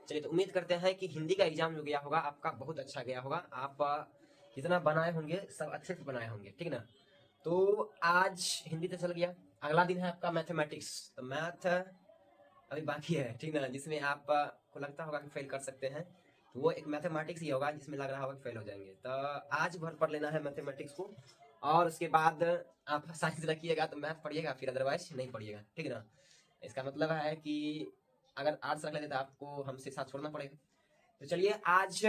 चलिए, तो उम्मीद करते हैं कि हिंदी का एग्जाम जो गया होगा आपका बहुत अच्छा गया होगा। आप जितना बनाए होंगे सब अच्छे से बनाए होंगे, ठीक ना। तो आज हिंदी तो चल गया, अगला दिन है आपका मैथमेटिक्स। तो मैथ अभी बाकी है, ठीक ना, जिसमें आप को लगता होगा कि फेल कर सकते हैं। तो वो एक मैथमेटिक्स ही होगा जिसमें लग रहा होगा कि फेल हो जाएंगे। तो आज भर पढ़ लेना है मैथमेटिक्स को, और उसके बाद आप साइंस रखिएगा तो मैथ पढ़िएगा, फिर अदरवाइज नहीं पढ़िएगा, ठीक ना। इसका मतलब है कि अगर आर्ट्स रख लेते तो आपको हमसे साथ छोड़ना पड़ेगा। तो चलिए, आज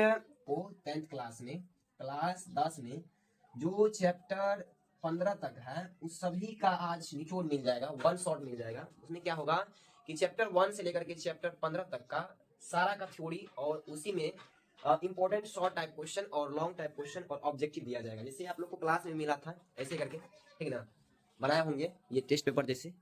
को 10th क्लास में, क्लास 10 में जो चैप्टर 15 तक है उस सभी का आज निचोड़ मिल जाएगा, वन शॉट मिल जाएगा। उसमें क्या होगा कि चैप्टर 1 से लेकर के चैप्टर 15 तक का सारा का थ्योरी, और उसी में इंपॉर्टेंट शॉर्ट टाइप क्वेश्चन और लॉन्ग टाइप क्वेश्चन और ऑब्जेक्टिव दिया जाएगा, जैसे आप लोग को क्लास में मिला था ऐसे करके, ठीक ना, बनाए होंगे ये टेस्ट पेपर जैसे।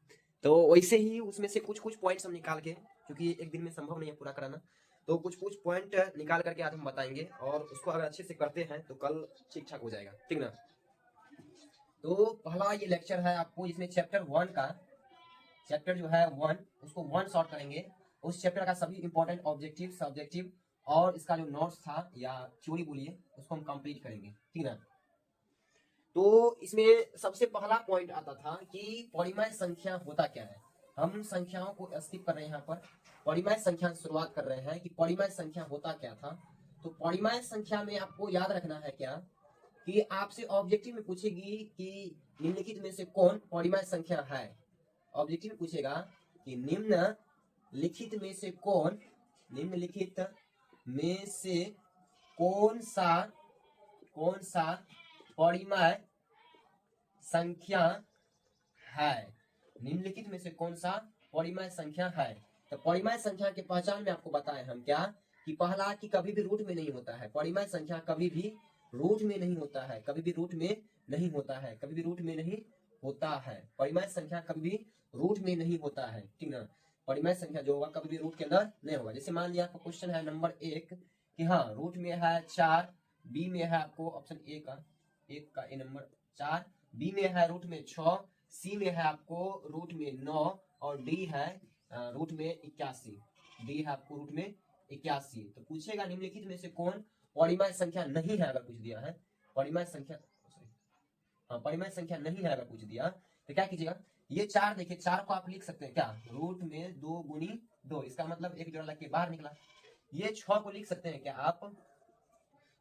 तो वैसे ही उसमें से कुछ कुछ पॉइंट्स हम निकाल के, क्योंकि एक दिन में संभव नहीं है पूरा कराना, तो कुछ कुछ पॉइंट निकाल करके आज हम बताएंगे, और उसको अगर अच्छे से करते हैं तो कल ठीक ठाक हो जाएगा, ठीक ना। तो पहला ये लेक्चर है आपको, इसमें चैप्टर 1 का, चैप्टर जो है 1 उसको वन शॉर्ट करेंगे। उस चैप्टर का सभी इंपॉर्टेंट ऑब्जेक्टिव सब्जेक्टिव और इसका जो नोट्स था या थ्योरी बोलिए उसको हम कंप्लीट करेंगे, ठीक ना। तो इसमें सबसे पहला पॉइंट आता था कि परिमेय संख्या होता क्या है। हम संख्याओं को स्किप कर रहे हैं, यहाँ पर परिमेय संख्या से शुरुआत कर रहे हैं कि परिमेय संख्या होता क्या था। तो परिमेय संख्या में आपको याद रखना है क्या कि आपसे ऑब्जेक्टिव में पूछेगी कि निम्नलिखित में से कौन परिमेय संख्या है। ऑब्जेक्टिव में पूछेगा कि निम्नलिखित में से कौन, निम्नलिखित में से कौन सा परिमेय संख्या है, निम्नलिखित में से कौन सा परिमेय संख्या है। तो परिमेय संख्या के पहचान में आपको बताए हम क्या कि पहला कि कभी भी रूट में नहीं होता है। परिमेय संख्या कभी भी रूट में नहीं होता है, कभी भी रूट में नहीं होता है, कभी भी रूट में नहीं होता है। परिमेय संख्या कभी भी रूट में नहीं होता है, ठीक ना। परिमेय संख्या जो होगा कभी भी रूट के अंदर नहीं होगा। जैसे मान लिया आपका क्वेश्चन है नंबर 1 कि हाँ रूट में है 4, बी में है आपको ऑप्शन ए का ए नंबर 4, बी में है रूट में 6, सी में है आपको रूट में 9, और डी है रूट में 81। डी है आपको रूट में 81। तो पूछेगा निम्नलिखित में से कौन परिमेय संख्या नहीं है, अगर पूछ दिया है परिमेय संख्या, हाँ परिमेय संख्या नहीं है अगर पूछ दिया तो क्या कीजिएगा, ये 4 देखिए, 4 को आप लिख सकते हैं क्या रूट में 2 गुनी 2, इसका मतलब एक जोड़ा लग के बाहर निकला। ये 6 को लिख सकते हैं क्या आप,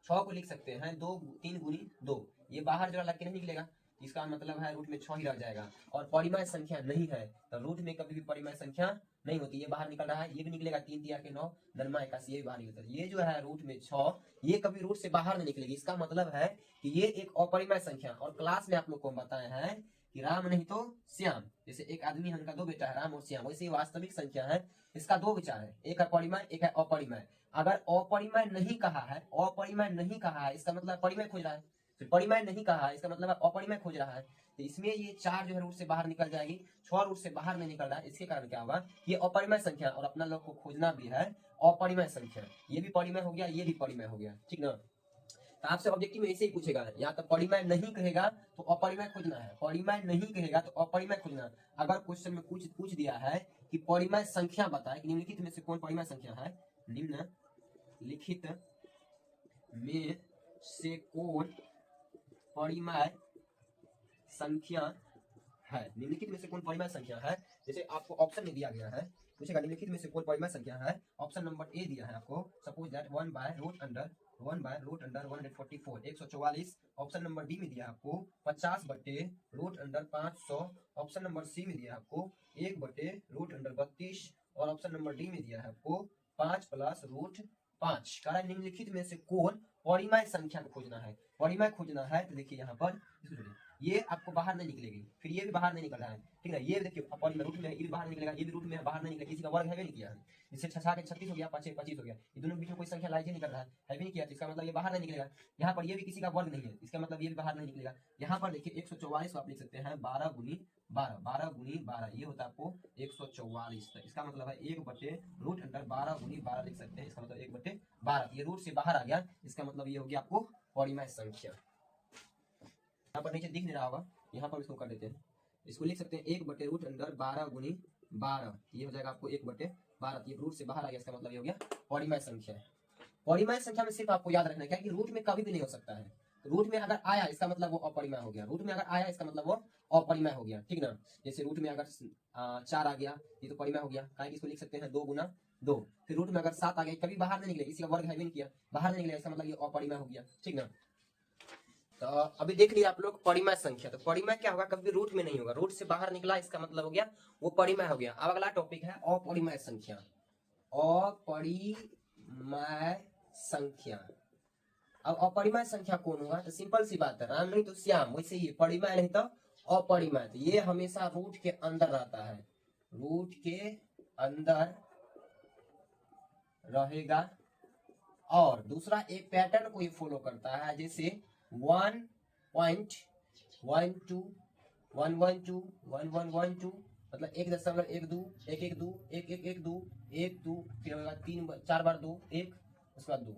6 को लिख सकते हैं 3 गुनी 2, ये बाहर जोड़ा लग के नहीं निकलेगा, इसका मतलब है रूट में 6 ही रह जाएगा। और परिमेय संख्या नहीं है तो रूट में कभी भी परिमेय संख्या नहीं होती। ये बाहर निकल रहा है, ये भी निकलेगा 3 तिया के 9, नरमा 81, ये भी बाहर निकलता है। ये जो है रूट में 6, ये कभी रूट से बाहर नहीं निकलेगी, इसका मतलब है कि ये एक अपरिमेय संख्या। और क्लास में आप लोग को बताए हैं कि राम नहीं तो श्याम, जैसे एक आदमी है उनका 2 बेटा है राम और श्याम, वैसे वास्तविक संख्या है इसका 2 विचार है, एक है परिमेय एक है अपरिमेय। अगर अपरिमेय नहीं कहा है, अपरिमेय नहीं कहा है इसका मतलब परिमेय खोज रहा है, फिर परिमेय नहीं कहा है इसका मतलब अपरिमेय खोज रहा है। तो इसमें ये 4 जो है रूट से बाहर निकल जाएगी, 6 रूट से बाहर नहीं निकल रहा है, इसके कारण क्या होगा ये अपरिमेय संख्या, और अपना लोग को खोजना भी है अपरिमेय संख्या। ये भी परिमेय हो गया, ये भी परिमेय हो गया, ठीक ना। तो आपसे ऑब्जेक्टिव में ऐसे ही पूछेगा, या तो परिमेय नहीं कहेगा तो अपरिमेय खोजना है, परिमेय नहीं कहेगा तो अपरिमेय खोजना। अगर क्वेश्चन में कुछ पूछ दिया है कि परिमेय संख्या बताए कि निम्नलिखित में से कौन परिमेय संख्या है, निम्नलिखित में से कौन परिमेय संख्या है, निम्नलिखित में से कौन परिमेय संख्या है। जैसे आपको ऑप्शन में दिया गया है, पूछेगा निम्नलिखित में से कौन परिमेय संख्या है। ऑप्शन नंबर ए दिया है आपको, suppose that 1 by root under 144 144। Option number B में दिया आपको 50 बटे root under 500। Option number C में दिया आपको 1 बटे रूट अंडर 32, और ऑप्शन नंबर डी में दिया है आपको 5 प्लस रूट 5। कारण निम्नलिखित में से कौन परिमेय संख्या को खोजना है, परिमेय खोजना है। तो देखिए यहाँ पर ये आपको बाहर नहीं निकलेगी, फिर ये भी बाहर नहीं निकल रहा है, ठीक है। ये देखिए परिमेय रूट में, ये भी बाहर नहीं निकलेगा, ये भी रूट में बाहर नहीं निकलेगा, किसी का वर्ग है भी नहीं किया है। इससे 6 के 36 हो गया, 5 25 हो गया, ये दोनों बीच में कोई संख्या लाइज ही नहीं कर रहा है भी नहीं किया, तो इसका मतलब ये बाहर नहीं निकलेगा। यहाँ पर ये भी किसी का वर्ग नहीं है, इसका मतलब ये भी बाहर नहीं निकलेगा। यहाँ पर देखिए 144 को आप लिख सकते हैं 12 गुनी 12, 12 गुनी 12, ये होता है आपको 144। तो इसका मतलब है 1 बटे रूट अंडर 12 गुनी 12 लिख सकते हैं, इसका मतलब 1 बटे 12। ये रूट से बाहर आ गया, इसका मतलब ये हो गया आपको परिमेय संख्या। यहाँ पर नीचे दिख नहीं रहा होगा, यहाँ पर इसको कर देते हैं, इसको लिख सकते हैं 1 बटे रूट अंडर 12 गुनी 12, ये हो जाएगा आपको 1 बटे 12, ये रूट से बाहर आ गया, इसका मतलब ये हो गया परिमेय संख्या है। परिमेय संख्या में सिर्फ आपको याद रखना है क्या कि रूट में कभी भी नहीं हो सकता है। रूट में अगर आया इसका मतलब वो अपरिमेय हो गया, रूट में अगर आया इसका मतलब वो अपरिमेय हो गया, ठीक ना। जैसे रूट में अगर 4 आ गया, ये तो परिमेय हो गया, काहे कि इसको लिख सकते हैं 2 गुना 2। फिर रूट में अगर 7 आ गया, कभी बाहर नहीं निकले, इसी का वर्ग है भी नहीं किया, बाहर नहीं निकले, इसका मतलब ये अपरिमेय हो गया, ठीक ना। तो अभी देख लिया आप लोग परिमेय संख्या, तो परिमेय क्या होगा, कभी रूट में नहीं होगा, रूट से बाहर निकला इसका मतलब हो गया वो परिमेय हो गया। अब अगला टॉपिक है अपरिमेय संख्या। अपरिमेय संख्या, अब अपरिमेय संख्या कौन होगा, तो सिंपल सी बात है, राम नहीं तो श्याम, वैसे ही परिमेय नहीं तो अपरिमेय, तो ये हमेशा रूट के अंदर रहता है, रूट के अंदर रहेगा। और दूसरा एक पैटर्न को ये फॉलो करता है, जैसे 1.12 112 1112, मतलब 1.12 112 112 112, फिर होगा 4 बार 2 1, उसके बाद 2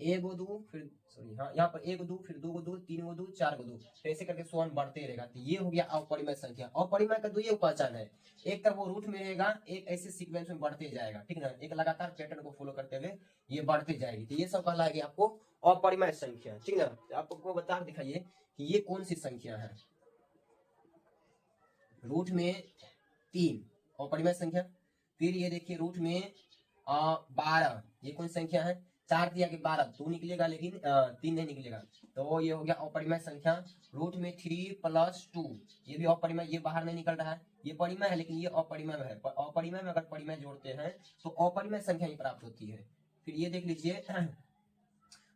1 गो 2, फिर सॉरी हाँ यहाँ पर 1 गो 2, फिर 2 गो 2, 3 गो 2, 4 गो 2, तो ऐसे करके सोन बढ़ते रहेगा। तो ये हो गया अपरिमेय संख्या। अपरिमेय का 2 ये पहचान है, एक तो वो रूट में रहेगा, एक ऐसे सीक्वेंस में बढ़ते जाएगा, ठीक ना, एक लगातार पैटर्न को फॉलो करते हुए ये बढ़ते जाएगी, तो ये सब कहलाएगी आपको अपरिमेय संख्या, ठीक ना। आपको बता दिखाइए कि ये कौन सी संख्या है, रूट में 3 अपरिमेय संख्या। फिर ये देखिए रूट में 12, ये कौन संख्या है, 4 दिया के 12, 2 निकलेगा लेकिन 3 नहीं निकलेगा, तो ये हो गया अपरिमेय संख्या। रूट में 3 + 2, ये भी अपरिमेय, ये बाहर नहीं निकल रहा है, ये परिमेय है लेकिन ये अपरिमेय है। अपरिमेय में अगर परिमेय जोड़ते हैं तो अपरिमेय संख्या ही प्राप्त होती है। फिर ये देख लीजिए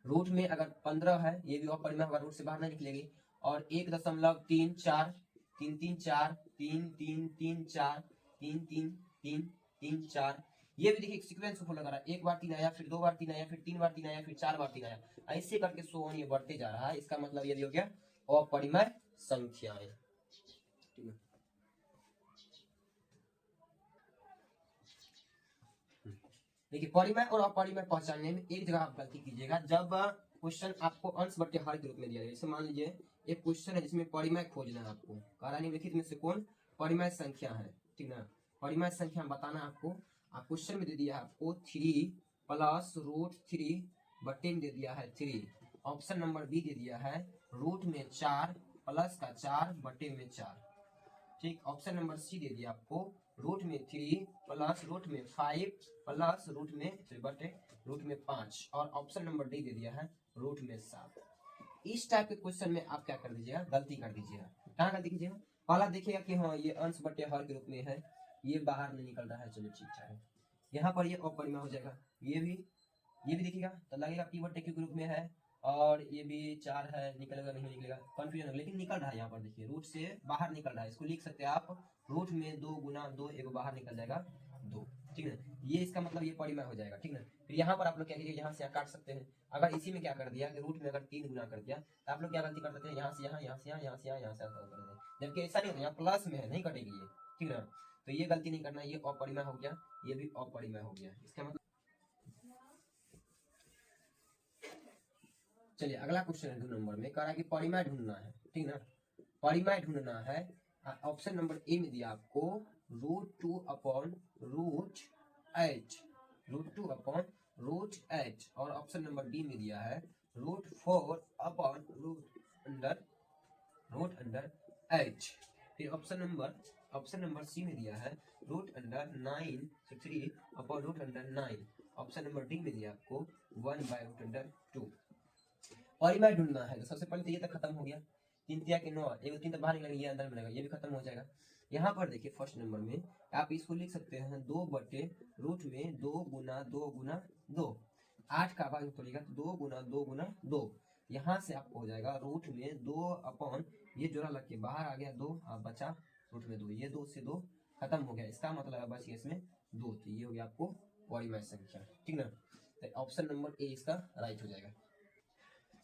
रूट में अगर 15 है, ये भी अपरिमेय होगा, रूट से बाहर नहीं निकलेगी। और 1.34 3 3 4 3 3 3 4 3 3 3 3 4, ये भी देखिए सीक्वेंस को फॉलो कर रहा है, 1 बार 3 आया, फिर 2 बार 3 आया, फिर 3 बार 3 आया, फिर 4 बार 3 आया, ऐसे करके सो ऑन ये बढ़ते जा रहा है। इसका मतलब ये भी हो गया अपरिमेय संख्याएं, ठीक है। देखिए परिमेय और अपरिमेय पहचानने में एक जगह आप गलती कीजिएगा, जब क्वेश्चन आपको अंश बटे हर के रूप में दिया जाए, जैसे मान लीजिए एक क्वेश्चन है जिसमें परिमेय खोजना है आपको, कह रहा निम्नलिखित में से कौन परिमेय संख्या है, ठीक ना। परिमेय संख्या बताना आपको, क्वेश्चन में दे दिया है आपको 3 + √3 बटे में दे दिया है 3। ऑप्शन नंबर बी दे दिया है रूट में 4 प्लस का 4 बटे में 4, ठीक। ऑप्शन नंबर सी दे दिया आपको रूट में 3 प्लस रूट में 5 प्लस रूट में बटे रूट में 5, और ऑप्शन नंबर डी दे दिया है रूट में 7। इस टाइप के क्वेश्चन में आप क्या कर दीजिएगा, गलती कर दीजिएगा। कहाँ गलती कीजिएगा, पहला देखिएगा कि हाँ ये अंश बटे हर के रूप में है, ये बाहर नहीं निकल रहा है, चलो ठीक है, यहाँ पर ये अपरिमेय हो जाएगा। ये भी देखिएगा तो लगेगा पी बटे क्यू के रूप में है, और ये भी 4 है, निकलेगा नहीं निकलेगा, कंफ्यूजन है, लेकिन निकल रहा है। यहाँ पर देखिए रूट से बाहर निकल रहा है, इसको लिख सकते हैं आप रूट में 2 गुना 2, एक बाहर निकल जाएगा 2, ठीक है। ये इसका मतलब ये परिमेय हो जाएगा, ठीक ना। फिर यहाँ पर आप लोग क्या कीजिए, यहाँ से यहाँ काट सकते हैं। अगर इसी में क्या कर दिया कि रूट में अगर 3 गुना कर दिया, तो आप लोग क्या गलती कर सकते हैं, यहाँ से यहाँ, यहाँ से यहाँ, यहाँ से यहाँ, यहाँ से यहाँ कर दें, जबकि ऐसा नहीं होता, यहाँ प्लस में है, नहीं कटेगी ये, ठीक ना। तो ये गलती नहीं करना, ये अपरिमेय हो गया, ये भी अपरिमेय हो गया, इसका मतलब। चलिए अगला क्वेश्चन है 2 नंबर में, कह रहा है कि परिमेय ढूंढना है, ठीक ना। परिमेय ढूंढना है, ऑप्शन नंबर ए में दिया आपको √2 अपॉन √8, √2 अपॉन √8, और ऑप्शन नंबर बी में दिया है √4 अपॉन √8। फिर ऑप्शन नंबर सी में दिया है √9 अपॉन √9, ऑप्शन नंबर डी में दिया आपको 1/√2। परिमेय ढूंढना है, तो सबसे पहले तो ये तो खत्म हो गया, 3 तिया के 9, एक 3 तो बाहर निकल गया, अंदर मिलेगा, ये भी खत्म हो जाएगा। यहाँ पर देखिए फर्स्ट नंबर में आप इसको लिख सकते हैं 2 बटे रूट में 2 गुना 2 गुना 2, 8 का भाग तोड़ेगा तो 2 गुना 2 गुना 2, यहाँ से आपको हो जाएगा रूट में 2 अपॉन, ये जोड़ा लग के बाहर आ गया 2, अब बचा रूट में 2, ये 2 से 2 खत्म हो गया, इसका मतलब बच गया इसमें 2, तो ये हो गया आपको परिमेय संख्या, ठीक ना। तो ऑप्शन नंबर ए इसका राइट हो जाएगा।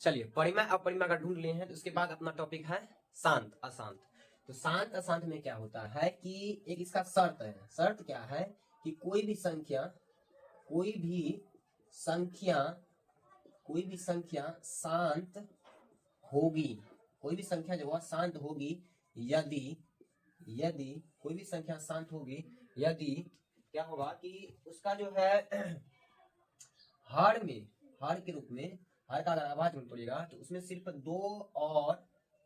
चलिए परिमेय अपरिमेय अगर ढूंढ लिए हैं, तो उसके बाद अपना टॉपिक है शांत अशांत। तो शांत अशांत में क्या होता है कि एक इसका शर्त है, शर्त क्या है कि कोई भी संख्या शांत होगी, कोई भी संख्या जो है शांत होगी यदि कोई भी संख्या शांत होगी यदि क्या होगा कि उसका जो है हर में, हर के रूप में, हर का अगर आवाज में तोड़िएगा तो उसमें सिर्फ 2 और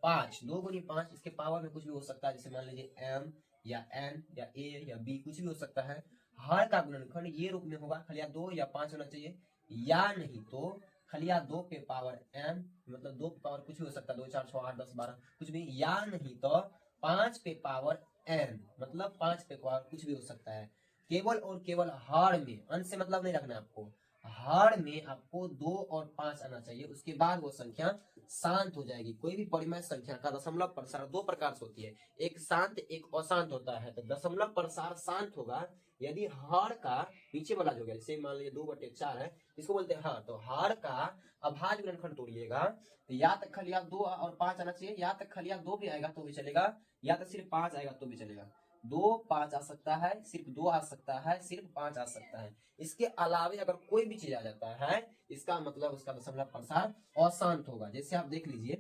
5, 2 गुनी 5, इसके पावर में कुछ भी हो सकता है, जैसे मान लीजिए m या n या a या b, कुछ भी हो सकता है। हर का गुणनखंड ये रूप में होगा, खलिया 2 या 5 होना चाहिए, या नहीं तो खलिया 2 पे पावर m, मतलब 2 पे पावर कुछ भी हो सकता है, 2 4 6 8 10 12 कुछ भी, या नहीं तो 5 पे पावर n, मतलब 5 पे पावर कुछ भी हो सकता है। केवल और केवल हर में, अंश से मतलब नहीं रखना है आपको, हर में आपको 2 और 5 आना चाहिए, उसके बाद वो संख्या शांत हो जाएगी। कोई भी परिमेय संख्या का दशमलव प्रसार 2 प्रकार से होती है, एक शांत एक अशांत होता है। तो दशमलव प्रसार शांत होगा यदि हर का नीचे वाला जो है, जैसे मान लीजिए 2/4 है, इसको बोलते हैं हर। तो हर का अभाज्य गुणनखंड तोड़िएगा तो या तो खलिया 2 और 5 आना चाहिए, या तो खलिया 2 भी आएगा तो भी चलेगा, या तो सिर्फ 5 आएगा तो भी चलेगा। 2 5 आ सकता है, सिर्फ 2 आ सकता है, सिर्फ 5 आ सकता है। इसके अलावे अगर कोई भी चीज आ जाता है, इसका मतलब उसका दशमलव प्रसार अशांत होगा। जैसे आप देख लीजिए,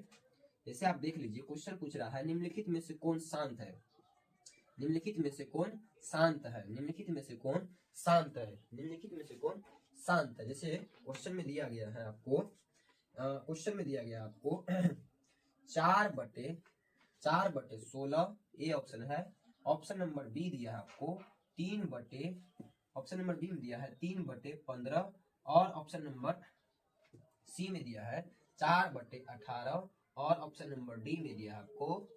क्वेश्चन पूछ रहा है निम्नलिखित में से कौन शांत है, निम्नलिखित में से कौन शांत है, निम्नलिखित में से कौन शांत है, निम्नलिखित में से कौन शांत है। जैसे क्वेश्चन में दिया गया है आपको, क्वेश्चन में दिया गया आपको 4/16 ए ऑप्शन है। ऑप्शन नंबर बी दिया है आपको 3/, ऑप्शन नंबर बी में दिया है 3/15, और ऑप्शन नंबर सी में दिया है 4/18, और ऑप्शन नंबर डी में दिया है आपको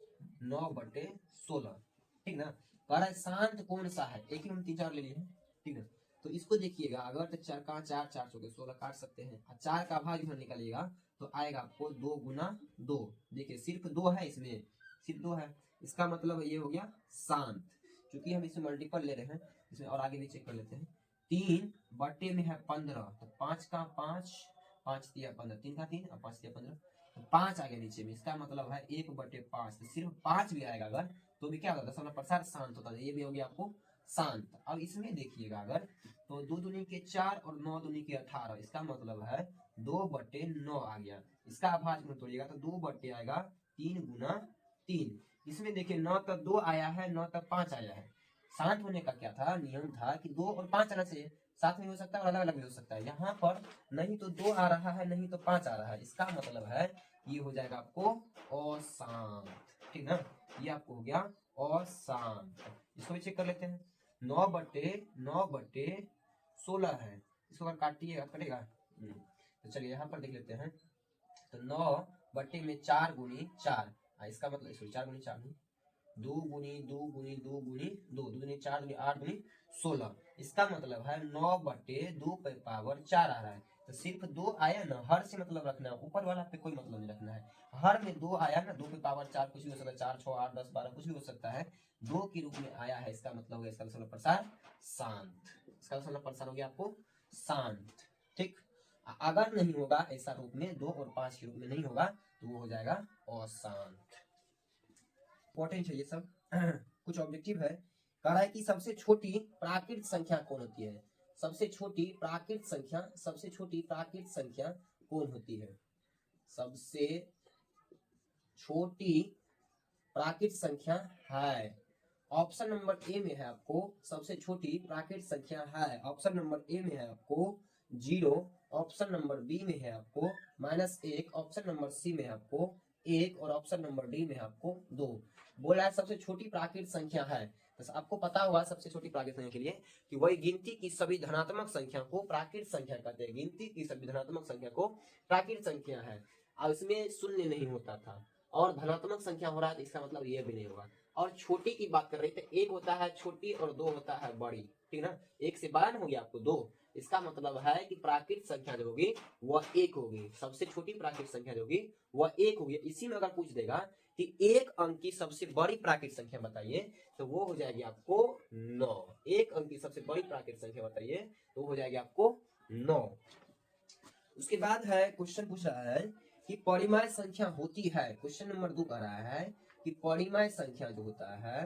9/16। ठीक ना। कह रहा है शांत कौन सा है, एक ही हम 3 4 ले लिए हैं, ठीक है। तो इसको देखिएगा, अगर तो 4 का 4 4 चौके 16 काट सकते हैं, और 4 का भाग इधर निकालिएगा तो आएगा आपको 2 गुना 2। देखिए सिर्फ 2 है, इसमें सिर्फ 2 है, इसका मतलब ये हो गया शांत। क्योंकि हम इसमें मल्टीपल ले रहे हैं, इसमें और आगे भी चेक कर लेते हैं। 3 में है 15, तो 5 का 5, 5 दिया 15, 3 का 3 और 5 दिया 15, तो 5 आ गया नीचे में, इसका मतलब है 1/5। तो सिर्फ 5 भी आएगा अगर तो भी क्या होगा, दशमलव प्रसार शांत होता है, ये भी हो गया आपको शांत। अब इसमें देखिएगा अगर, तो 2 दूनी के 4 और 9 दूनी के 18, इसका मतलब है 2/9 आ गया। इसका अभाज्य गुण तोड़िएगा तो 2 आएगा 3 गुना 3। इसमें देखिए 9 तक 2 आया है, 9 तक 5 आया है। शांत होने का क्या था, नियम था कि 2 और 5 आना चाहिए, साथ में हो सकता है और अलग अलग भी हो सकता है। यहाँ पर नहीं तो 2 आ रहा है, नहीं तो 5 आ रहा है, इसका मतलब है ये हो जाएगा आपको अशांत। ठीक ना, ये आपको हो गया अशांत। इसको भी चेक कर लेते हैं। 9/16 है, इसको अगर काटिएगा कटेगा, तो चलिए यहाँ पर देख लेते हैं। तो 9/4 गुनी 4, इसका मतलब इसको 4 गुनी 4 नहीं, 2 गुनी 2 गुनी 2 गुनी 2, 2 गुनी 4 गुनी 8 गुनी 16, इसका मतलब है 9/2 पे पावर 4 आ रहा है। तो सिर्फ 2 आया ना, हर से मतलब रखना है, ऊपर वाला पे कोई मतलब नहीं रखना है। हर में 2 आया ना, 2 पे पावर 4 कुछ भी हो सकता है, 4 6 8 10 12 कुछ भी हो सकता है, 2 के रूप में आया है, इसका मतलब है इसका दशमलव प्रसार शांत, इसका दशमलव प्रसार हो गया आपको शांत। ठीक, अगर नहीं होगा ऐसा रूप में 2 और 5 के रूप में नहीं होगा तो वो हो जाएगा अशांत। इंपॉर्टेंट है ये सब। कुछ ऑब्जेक्टिव है, कह रहा है कि सबसे छोटी प्राकृत संख्या कौन होती है, सबसे छोटी प्राकृत संख्या, सबसे छोटी प्राकृत संख्या कौन होती है, सबसे छोटी प्राकृत संख्या है। ऑप्शन नंबर ए में है आपको सबसे छोटी प्राकृत संख्या है, ऑप्शन नंबर ए में है आपको 0, ऑप्शन नंबर बी में है आपको -1, ऑप्शन नंबर सी में है आपको 1, और ऑप्शन नंबर डी में है आपको 2। बोला है सबसे छोटी प्राकृत संख्या है, तो आपको पता होगा सबसे छोटी प्राकृत संख्या के लिए कि वही गिनती की सभी धनात्मक संख्या को प्राकृत संख्या कहते हैं, गिनती की सभी धनात्मक संख्या को प्राकृत संख्या है। अब इसमें शून्य नहीं होता था, और धनात्मक संख्या हो रहा है तो इसका मतलब ये भी नहीं होगा। और छोटी की बात कर रहे थे, 1 होता है छोटी और 2 होता है बड़ी, ठीक ना। 1 से बड़ा हो गया आपको 2, इसका मतलब है कि प्राकृत संख्या जो होगी वह 1 होगी, सबसे छोटी प्राकृत संख्या जो होगी वह 1 होगी। इसी में अगर पूछ देगा कि एक अंक की सबसे बड़ी प्राकृत संख्या बताइए, तो वो हो जाएगी आपको 9। एक अंक की सबसे बड़ी प्राकृत संख्या बताइए तो वो हो जाएगी आपको 9। उसके बाद है क्वेश्चन पूछ रहा है कि परिमेय संख्या होती है, क्वेश्चन नंबर 2 कह रहा है कि परिमेय संख्या जो होता है,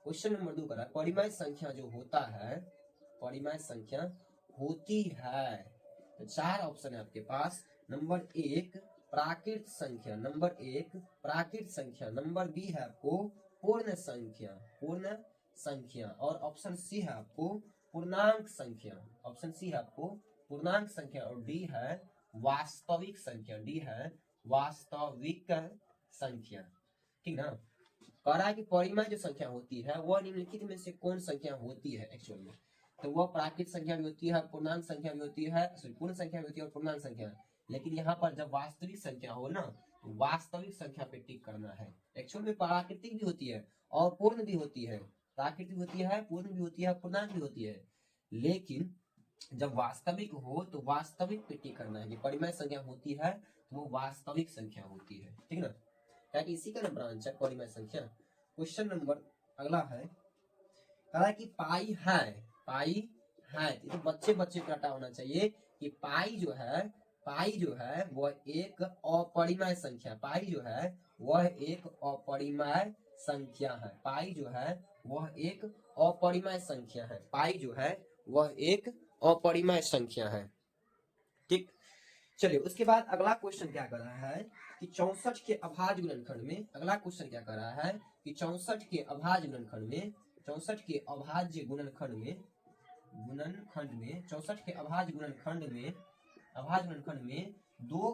क्वेश्चन नंबर 2 कह रहा है परिमेय संख्या जो होता है, परिमेय संख्या होती है। तो 4 ऑप्शन है आपके पास। नंबर 1 प्राकृत संख्या, नंबर 1 प्राकृत संख्या, नंबर बी है आपको पूर्ण संख्या, पूर्ण संख्या, और ऑप्शन सी है आपको पूर्णांक संख्या, ऑप्शन सी है आपको पूर्णांक संख्या, और डी है वास्तविक संख्या, डी है वास्तविक संख्या। ठीक ना। कह रहा है कि परिमेय जो संख्या होती है वह निम्नलिखित में से कौन संख्या होती है एक्चुअल में, तो वह प्राकृत संख्या भी होती है, पूर्णांक संख्या भी होती है, पूर्ण संख्या भी होती है और पूर्णांक संख्या। लेकिन यहाँ पर जब वास्तविक संख्या हो ना, तो वास्तविक संख्या पे टिक करना है। एक्चुअल में प्राकृतिक भी होती है और पूर्ण भी होती है, प्राकृतिक होती है, पूर्ण भी होती है, पूर्णांक भी होती है, लेकिन जब वास्तविक हो तो वास्तविक पे टिक करना है कि परिमेय संख्या होती है तो वो वास्तविक संख्या होती है। ठीक ना, ताकि इसी का ना ब्रांच है परिमेय संख्या। क्वेश्चन नंबर अगला है, कह रहा है कि पाई है, पाई है, तो बच्चे बच्चे को रटा होना चाहिए कि पाई जो है वह एक अपरिमेय संख्या, पाई जो है वह एक अपरिमेय संख्या है, पाई जो है वह एक अपरिमेय संख्या है, पाई जो है वह एक अपरिमेय संख्या है। ठीक, चलिए उसके बाद अगला क्वेश्चन क्या कर रहा है कि 64 के अभाज्य गुणनखंड में, अगला क्वेश्चन क्या कर रहा है कि 64 के अभाज्य गुणनखंड में, 64 के अभाज्य गुणनखंड में, 64 के अभाज्य गुणनखंड में 2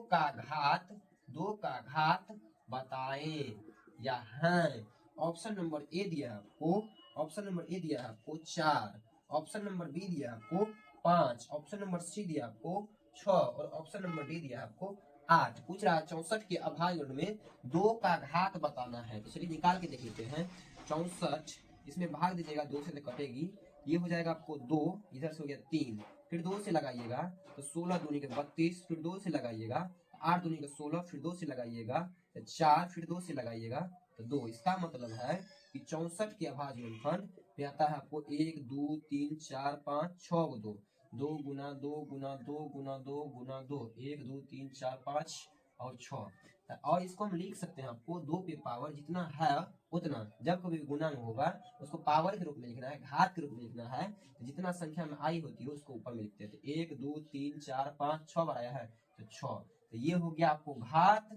का घात बताएं या हैं। ऑप्शन नंबर ए दिया है आपको, ऑप्शन नंबर ए दिया है आपको 4, ऑप्शन नंबर बी दिया है आपको 5, ऑप्शन नंबर सी दिया आपको 6 और ऑप्शन नंबर डी दिया है आपको 8। पूछ रहा है 64 के अभाज्य में 2 का घात बताना है, तो चलिए निकाल के देख लेते हैं। 64 इसमें भाग दीजिएगा, 2 से कटेगी, ये हो जाएगा आपको 2, इधर से हो गया 3, फिर 2 से लगाइएगा तो 16 दूनी के 32, फिर 2 से लगाइएगा 8 दूनी के 16, फिर 2 से लगाइएगा 4, फिर 2 से लगाइएगा तो 2। इसका मतलब है कि 64 के अभाज्य गुणनखंड में आता है आपको 1 2 3 4 5 6 को 2, 2 गुना 2 गुना 2 गुना 2 गुना 2, 1 2 3 4 5 और 6। और इसको हम लिख सकते हैं, आपको 2 पे पावर जितना है उतना, जब कभी गुणन होगा उसको पावर के रूप में लिखना है, घात के रूप में लिखना है, तो जितना संख्या में आई होती है उसको ऊपर में लिखते हैं। तो 1 2 3 4 5 6 बार आया है तो 6, तो ये हो गया आपको घात,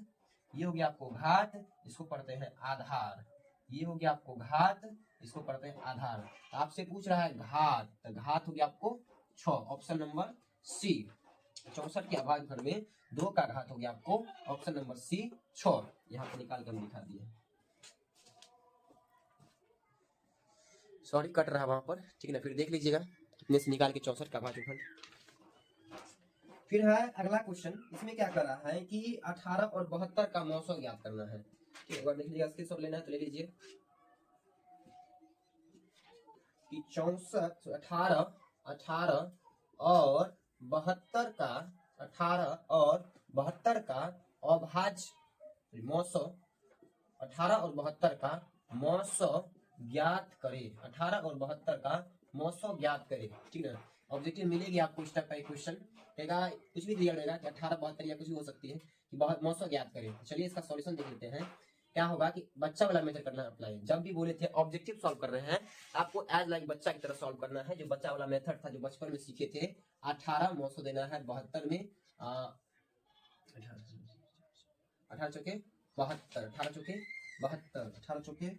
ये हो गया आपको घात, इसको पढ़ते हैं आधार, ये हो गया आपको घात, इसको पढ़ते हैं आधार। आपसे पूछ रहा है घात, तो घात हो गया आपको 6, ऑप्शन नंबर सी। 64 के अभाज्य खंड में 2 का घात हो गया आपको ऑप्शन नंबर सी 6, यहाँ पे निकाल कर हम दिखा दिए। सॉरी कट रहा वहां पर, ठीक है ना, फिर देख लीजिएगा अपने से निकाल के 64 का अभाज्य खंड। फिर है अगला क्वेश्चन, इसमें क्या कर रहा है कि 18 और 72 का मौसम ज्ञात करना है। ठीक है, एक बार देख लीजिएगा, स्क्रीनशॉट लेना है तो ले लीजिए कि 64 18 और 72 का, 18 और 72 का अभाज्य मौसम, 18 और 72 का मौसम ज्ञात करे, 18 और 72 का मौसम ज्ञात करे। ठीक है, ऑब्जेक्टिव मिलेगी आपको इस टाइप का क्वेश्चन रहेगा, कुछ भी दिया रहेगा कि 18 72 या कुछ भी हो सकती है कि बहुत मौसम ज्ञात करे। चलिए इसका सॉल्यूशन देख लेते हैं। क्या होगा कि बच्चा वाला मेथड करना अप्लाई, जब भी बोले थे ऑब्जेक्टिव सॉल्व कर रहे हैं आपको एज लाइक बच्चा की तरह सॉल्व करना है, जो बच्चा वाला मेथड था जो बचपन में सीखे थे। 18 मौसम देना है 72 में, 18 चौके 72, 18 चौके 72, 18 चौके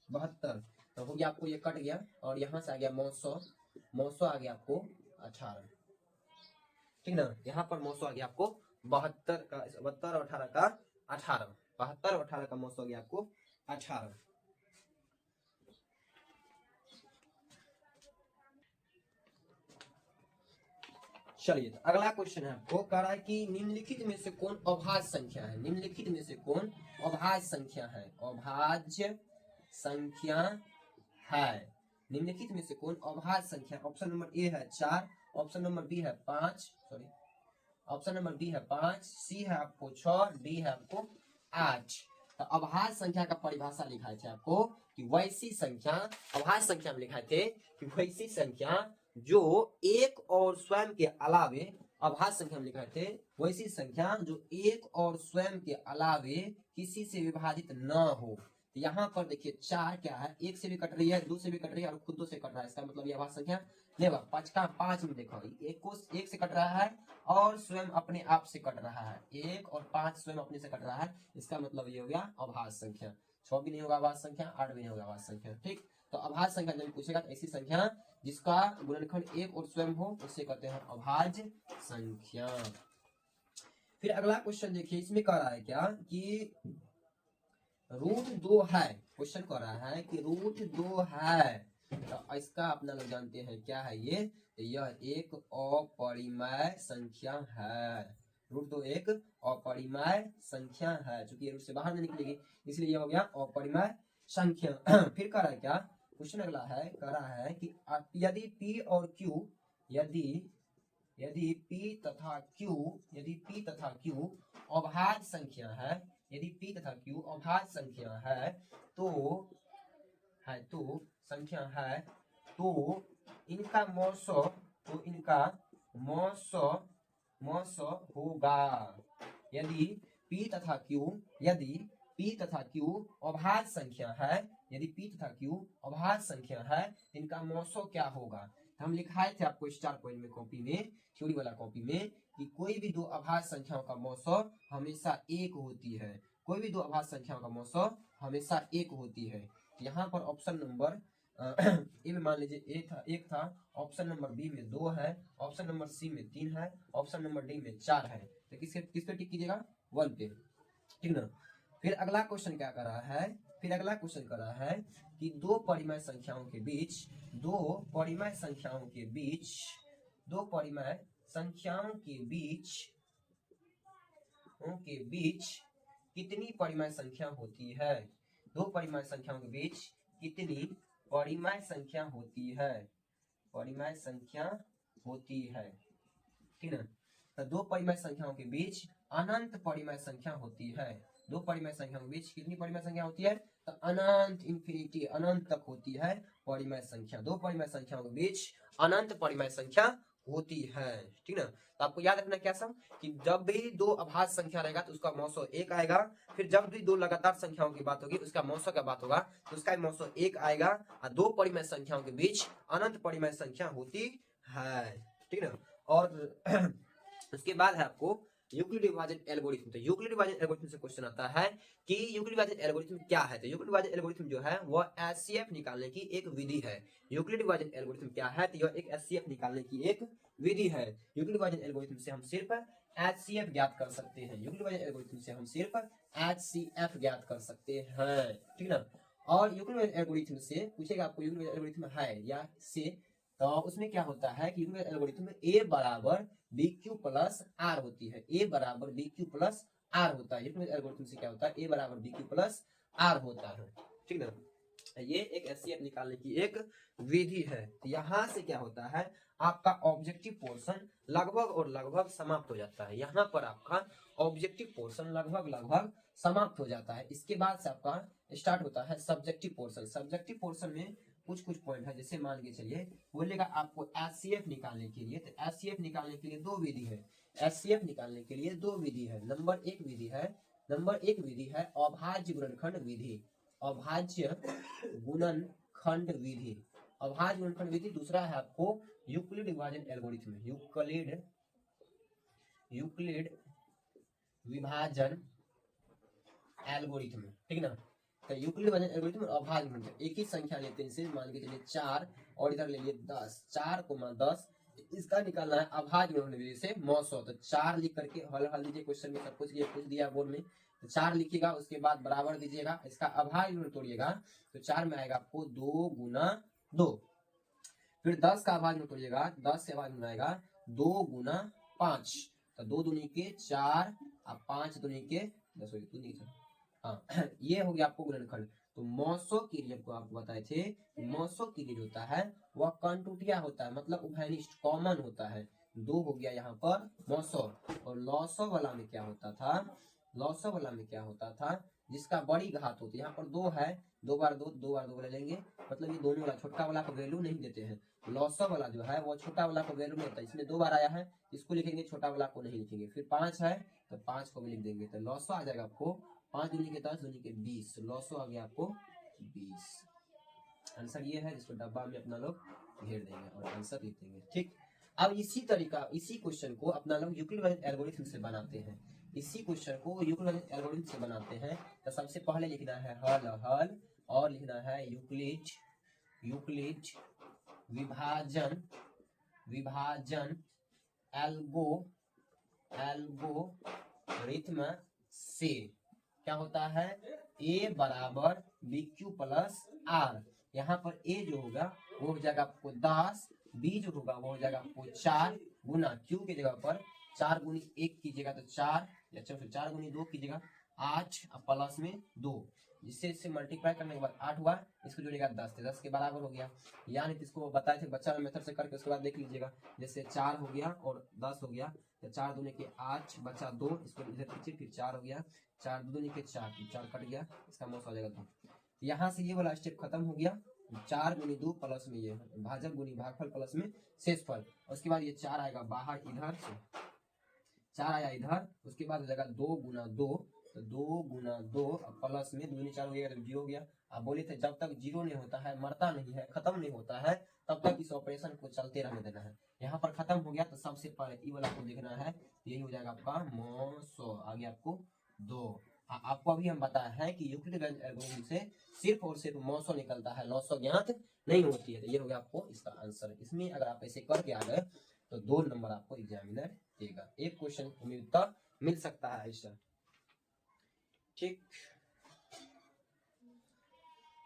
72, तो हो गया आपको ये कट गया और यहाँ से आ गया मौसम आ गया आपको 18। ठीक ना, यहाँ पर मौसम आ गया आपको 72 का, 72 और 18 का 18, 72 और 18 का मौसम आ गया आपको 18। चलिए तो अगला क्वेश्चन है आपको, कह रहा है कि निम्नलिखित में से कौन अभाज्य संख्या है, निम्नलिखित में से कौन अभाज्य संख्या है, अभाज्य संख्या है, निम्नलिखित में से कौन अभाज्य संख्या। ऑप्शन नंबर ए है 4, ऑप्शन नंबर बी है 5, सॉरी ऑप्शन नंबर बी है 5, सी है आपको 6, डी है आपको 8। तो अभाज्य संख्या का परिभाषा लिखाए थे आपको कि वैसी संख्या, अभाज्य संख्या में लिखाए थे कि वैसी संख्या जो एक और स्वयं के अलावे, अभाज्य संख्या में लिखाए थे वैसी संख्या जो एक और स्वयं के अलावे किसी से विभाजित न हो। तो यहाँ पर देखिए 4 क्या है, 1 से भी कट रही है, 2 से भी कट रही है और खुद 2 से कट रहा है, इसका मतलब ये अभाज्य संख्या नहीं होगा। 5 में देखो 1 से कट रहा है और स्वयं अपने आप से कट रहा है, 1 और 5 स्वयं अपने से कट रहा है, इसका मतलब ये हो गया अभाज्य संख्या। 6 भी नहीं होगा अभाज्य संख्या, 8 भी नहीं होगा अभाज्य संख्या। ठीक, तो अभाज्य संख्या जब पूछेगा तो ऐसी संख्या जिसका गुणनखंड एक और स्वयं हो उससे कहते हैं अभाज्य संख्या। फिर अगला क्वेश्चन देखिए, इसमें कह रहा है क्या कि √2 है। क्वेश्चन कह रहा है कि √2 है, तो इसका अपना लोग जानते हैं क्या है ये, तो यह एक अपरिमेय संख्या है। √2 एक अपरिमेय संख्या है, चूंकि ये रूट से बाहर नहीं निकलेगी इसलिए यह हो गया अपरिमेय संख्या। फिर कह रहा है क्या, क्वेश्चन अगला है, कह रहा है कि यदि P और Q, यदि P तथा Q अभाज्य संख्या है, यदि P तथा Q अभाज्य संख्या है तो इनका मौसो होगा। यदि P तथा Q अभाज्य संख्या है, यदि P तथा Q अभाज्य संख्या है तो इनका मौसो क्या होगा। हम लिखाए थे आपको स्टार पॉइंट में कॉपी में, थ्योरी वाला कॉपी में, कि कोई भी दो अभाज्य संख्याओं का मौसो हमेशा एक होती है। कोई भी दो अभाज्य संख्याओं का मौसो हमेशा एक होती है। यहाँ पर ऑप्शन नंबर ए में मान लीजिए एक था, ऑप्शन नंबर बी में 2 है, ऑप्शन नंबर सी में 3 है, ऑप्शन नंबर डी में 4 है, तो किस पे टिक कीजिएगा, 1 पे, ठीक ना। फिर अगला क्वेश्चन क्या कर रहा है, फिर अगला क्वेश्चन कर रहा है कि दो परिमेय संख्याओं के बीच कितनी परिमेय संख्या होती है। दो परिमेय संख्याओं के बीच कितनी परिमेय संख्या होती है, ठीक ना। तो दो परिमेय संख्याओं के बीच अनंत परिमेय संख्या होती है। दो परिमेय संख्याओं के बीच कितनी परिमेय संख्या होती है, तो अनंत, इंफिनिटी, अनंत तक होती है परिमेय संख्या। दो परिमेय संख्याओं के बीच अनंत परिमेय संख्या होती है, ठीक ना। तो आपको याद रखना क्या सब, कि जब भी दो अभाज्य संख्या रहेगा तो उसका मौसो एक आएगा। फिर जब भी दो लगातार संख्याओं की बात होगी उसका मौसो क्या बात होगा, तो उसका मौसो एक आएगा। और दो परिमेय संख्याओं के बीच अनंत परिमेय संख्या होती है, ठीक ना। और उसके बाद है आपको यूक्लिड विभाजन एल्गोरिथम। तो यूक्लिड विभाजन एल्गोरिथम से क्वेश्चन आता है कि यूक्लिड विभाजन एल्गोरिथम क्या है। तो यूक्लिड विभाजन एल्गोरिथम जो है वह एचसीएफ निकालने की एक विधि है। यूक्लिड विभाजन एल्गोरिथम क्या है, तो यह एक एचसीएफ निकालने की एक विधि है। यूक्लिड विभाजन एल्गोरिथम से हम सिर्फ एचसीएफ ज्ञात कर सकते हैं। यूक्लिड विभाजन एल्गोरिथम से हम सिर्फ एचसीएफ ज्ञात कर सकते हैं, ठीक ना। और यूक्लिड विभाजन एल्गोरिथम से पूछेगा आपको यूक्लिड विभाजन एल्गोरिथम है या से, तो उसमें क्या होता है कि यूक्लिड एल्गोरिथम में a बराबर bq प्लस r होती है। a बराबर bq प्लस r होता है। यूक्लिड एल्गोरिथम से क्या होता है, a बराबर bq प्लस r होता है, ठीक ना। ये एक एचसीएफ निकालने की एक विधि है। यहाँ से क्या होता है, आपका ऑब्जेक्टिव पोर्शन लगभग और लगभग समाप्त हो जाता है। यहाँ पर आपका ऑब्जेक्टिव पोर्शन लगभग समाप्त हो जाता है। इसके बाद से आपका स्टार्ट होता है सब्जेक्टिव पोर्शन। सब्जेक्टिव पोर्शन में कुछ पॉइंट है, जैसे मान के चलिए बोलेगा आपको एचसीएफ निकालने के लिए, तो एचसीएफ निकालने के लिए दो विधि है। एचसीएफ निकालने के लिए दो विधि है। नंबर एक विधि है अभाज्य गुणनखंड विधि। अभाज्य गुणनखंड विधि। दूसरा है आपको यूक्लिड विभाजन एल्गोरिथम। यूक्लिड विभाजन एल्गोरिथम, ठीक ना। तो यूक्लिड विभाजन एल्गोरिथम और अभाज्य गुणनखंड, एक ही संख्या लेते हैं, इसे मान के चलिए 4 और इधर ले लिए 10, 4, 10, इसका निकालना है अभाज्य गुणनखंड विधि से मौसो। तो 4 लिख करके हल दीजिए। क्वेश्चन में सब कुछ ये पूछ दिया बोर्ड में, तो 4 लिखिएगा, उसके बाद बराबर दीजिएगा, इसका अभाज्य गुणन तोड़िएगा तो 4 में आएगा आपको 2 गुना 2। फिर 10 का अभाज्य गुणन तोड़िएगा, 10 से अभाज्य गुणन आएगा 2 गुना 5, तो 2 दूनी के 4 और 5 दूनी के 10। हाँ, ये हो गया आपको गुणनखंड। तो मौसो के लिए आपको बताए थे, मौसो के लिए होता है वह कंटूटिया होता है, मतलब उभयनिष्ठ कॉमन होता है। 2 हो गया यहाँ पर मौसो। और लॉसो वाला में क्या होता था, जिसका बड़ी घात होती है। यहाँ पर 2 है, 2 बार 2 ले लेंगे, मतलब ये दोनों वाला छोटा वाला को वैल्यू नहीं देते हैं। लॉसो वाला जो है वो छोटा वाला को वैल्यू नहीं होता, इसमें 2 बार आया है, इसको लिखेंगे, छोटा वाला को नहीं लिखेंगे। फिर 5 है तो 5 को भी लिख देंगे, तो लॉसो आ जाएगा आपको 5 दूनी के 10, दूनी के 20, लॉसो आ गया आपको 20। आंसर ये है, जिसको डब्बा में अपना लोग घेर देंगे और आंसर लिख देंगे, ठीक। अब इसी क्वेश्चन को अपना लोग यूक्लिड विभाजन एल्गोरिथम से बनाते हैं। तो सबसे पहले लिखना है हल और लिखना है यूक्लिड यूक्लिड विभाजन एल्गोरिथ्म से क्या होता है, a बराबर बी क्यू प्लस आर। यहाँ पर a जो होगा वो हो जाएगा आपको 10, b जो होगा वो हो जाएगा आपको 4 गुना q की जगह पर 4 गुनी 1 कीजिएगा तो 4, या चलो 4 गुनी 2 कीजिएगा 8 प्लस में 2, जिससे इससे मल्टीप्लाई करने के बाद 8 हुआ, इसको जोड़ेगा 10 10 के बराबर हो गया। यानी कि इसको बताए थे बच्चा मेथड से करके, उसके बाद देख लीजिएगा, जैसे 4 हो गया और 10 हो गया, तो 4 दूनी के 8 बचा 2, इसको इधर पीछे फिर 4 हो गया, 4 दूनी के 4 कट गया, इसका मौसा हो जाएगा 2। यहाँ से ये वाला स्टेप खत्म हो गया, 4 गुनी 2 प्लस में ये भाजक गुनी भागफल प्लस में शेषफल, उसके बाद ये 4 आएगा बाहर इधर से, 4 आया इधर, उसके बाद हो जाएगा 2 गुना 2, तो 2 गुना 2 प्लस में 2 दूनी 4 हो गया तो 0 हो गया। आप बोले थे जब तक 0 नहीं होता है, मरता नहीं है, खत्म नहीं होता है, तब तक इस ऑपरेशन को चलते रहने देना है। यहाँ पर खत्म हो गया तो सबसे पहले ई वाला को देखना है, यही हो जाएगा आपका 900, आगे आपको 2। आपको अभी हम बताया है कि यूक्लिड एल्गोरिथम से सिर्फ और सिर्फ 900 निकलता है, 900 ज्ञात नहीं होती है। तो ये हो गया आपको इसका आंसर। इसमें अगर आप ऐसे करके आ गए तो 2 नंबर आपको एग्जामिनर देगा। एक क्वेश्चन उम्मीद मिल सकता है ऐसा, ठीक।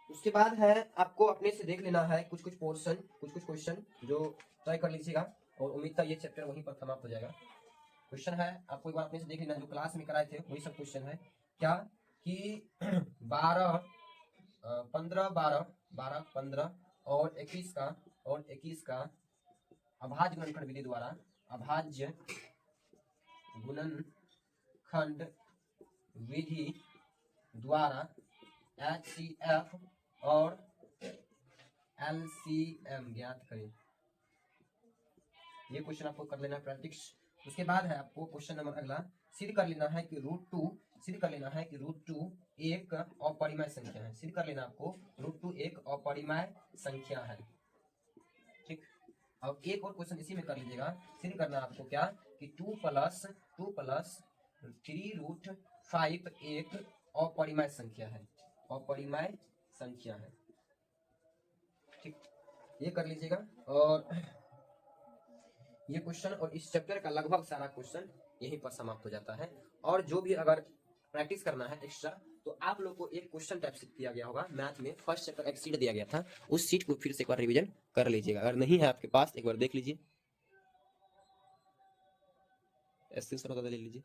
उसके बाद है आपको अपने से देख लेना है कुछ पोर्शन, कुछ क्वेश्चन जो ट्राई कर लीजिएगा, और उम्मीद ये चैप्टर वहीं पर समाप्त हो जाएगा। क्वेश्चन है आपको एक बार अपने से देख लेना, जो क्लास में कराए थे वही सब क्वेश्चन है। क्या कि 12 15 और 21 का अभाज्य गुणनखंड विधि द्वारा, अभाज्य गुणनखंड विधि द्वारा HCF और LCM ज्ञात करें। ये क्वेश्चन आपको कर लेना प्रैक्टिस। उसके बाद है आपको क्वेश्चन नंबर अगला, सिद्ध कर लेना है कि √2 एक अपरिमेय संख्या है। सिद्ध कर लेना आपको √2 एक अपरिमेय संख्या है, ठीक। अब एक और क्वेश्चन इसी में कर लीजिएगा, सिद्ध करना आपको क्या कि 2 प्लस 3√5 एक अपरिमेय संख्या है, अपरिमेय संख्या है, ठीक। ये कर लीजिएगा। और ये क्वेश्चन और इस चैप्टर का लगभग सारा क्वेश्चन यहीं पर समाप्त हो जाता है। और जो भी अगर प्रैक्टिस करना है एक्स्ट्रा, तो आप लोग को एक क्वेश्चन टाइप से दिया गया होगा मैथ में, फर्स्ट चैप्टर एक सीट दिया गया था, उस सीट को फिर से एक बार रिवीजन कर लीजिएगा। अगर नहीं है आपके पास एक बार देख लीजिए, ले लीजिए।